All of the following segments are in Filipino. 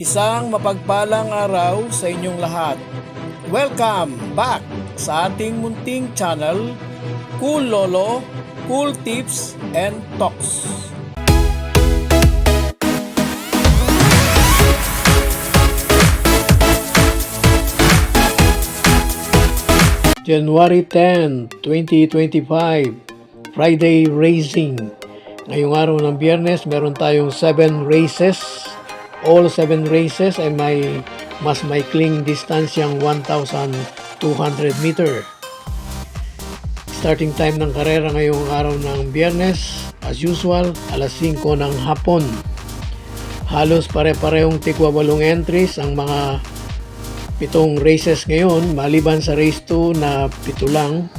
Isang mapagpalang araw sa inyong lahat. Welcome back sa ating munting channel, Cool Lolo, Cool Tips and Talks. January 10, 2025, Friday Racing. Ngayong araw ng Biyernes, meron tayong 7 races. All 7 races ay may mas maikling distansyang 1,200 meter. Starting time ng karera ngayong araw ng Biyernes, as usual, alas 5 ng hapon. Halos pare-parehong tigwa 8 entries ang mga 7 races ngayon, maliban sa race 2 na 7 lang.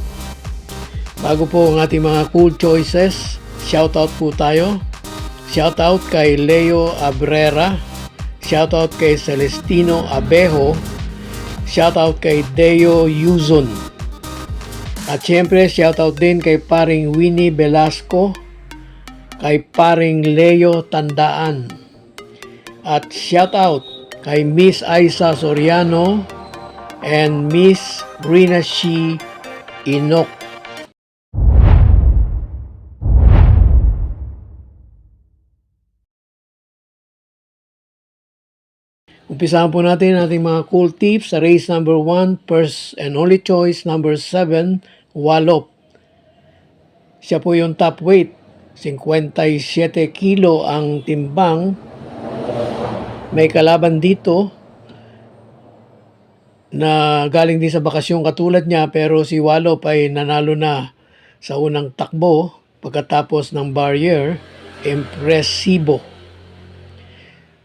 Bago po ang ating mga cool choices, shoutout po tayo. Shoutout kay Leo Abrera, shoutout kay Celestino Abejo, shoutout kay Deo Yuzon. At syempre, shoutout din kay paring Winnie Velasco, kay paring Leo Tandaan. At shoutout kay Miss Aisa Soriano and Miss Rina Shi Inok. Umpisahan po natin ating mga cool tips sa race number 1, first and only choice, number 7, Wallop. Siya po yung top weight, 57 kilo ang timbang. May kalaban dito na galing din sa bakasyon katulad niya, pero si Wallop ay nanalo na sa unang takbo pagkatapos ng barrier. Impresibo.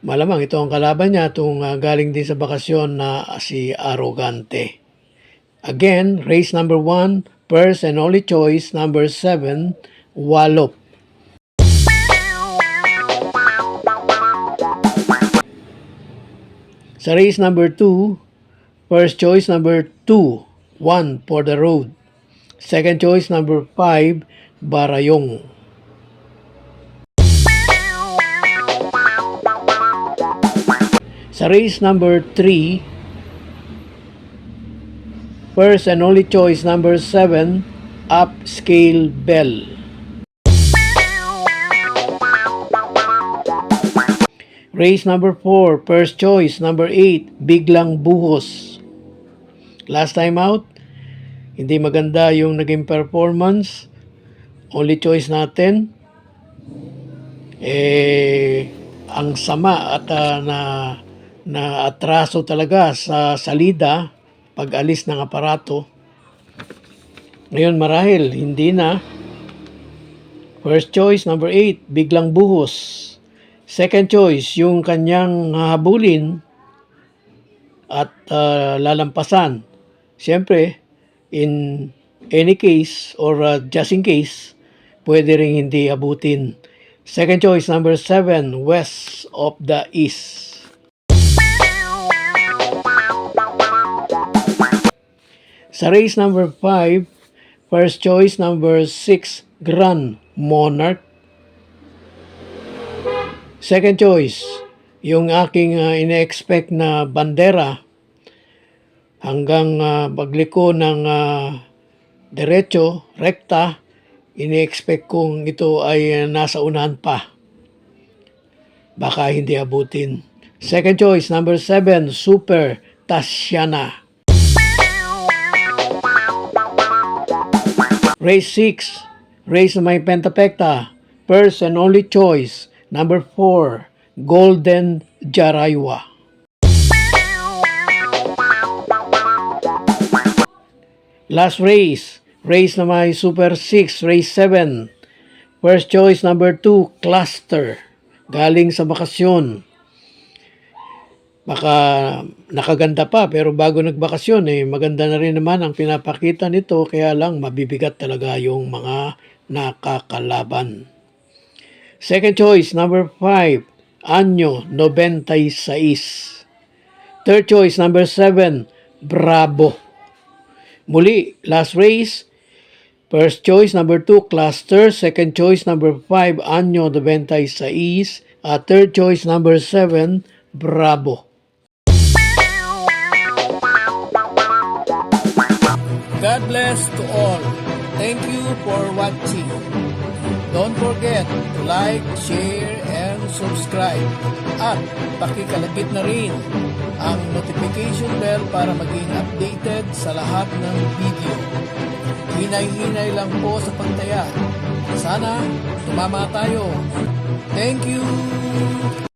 Malamang ito ang kalaban niya, itong galing din sa bakasyon na si Arrogante. Again, race number 1, first and only choice, number 7, Wallop. Sa race number 2, first choice number 2, 1 for the road. Second choice number 5, Barayong. Sa race number 3, first and only choice number 7, Upscale Bell. Race number 4, first choice number 8, Biglang Buhos. Last time out, hindi maganda yung naging performance. Only choice natin, ang sama at na atraso talaga sa salida pag-alis ng aparato. Ngayon marahil hindi na. First choice number 8, Biglang Buhos. Second choice, yung kanyang hahabulin at lalampasan. Siyempre, in any case or just in case, pwede ring hindi abutin. Second choice number 7, West of the East. Sa race number 5, first choice number 6, Grand Monarch. Second choice, yung aking ine-expect na bandera hanggang pagliko ng derecho, rekta, ine-expect kong ito ay nasa unahan pa. Baka hindi abutin. Second choice number 7, Super Tatiana. Race 6, race na may pentapekta, first and only choice, number 4, Golden Jaraywa. Last race, race na may Super 6, race 7, first choice number 2, Cluster, galing sa bakasyon. Baka nakaganda pa, pero bago nagbakasyon maganda na rin naman ang pinapakita nito, kaya lang mabibigat talaga yung mga nakakalaban. Second choice number 5, Anyo 96. Third choice number 7, Bravo. Muli, last race, first choice number 2, Cluster. Second choice number 5, Anyo 96. Third choice number 7, Bravo! God bless to all. Thank you for watching. Don't forget to like, share, and subscribe. At pakikalagit na rin ang notification bell para maging updated sa lahat ng video. Hinay-hinay lang po sa pagtaya. Sana tumama tayo. Thank you!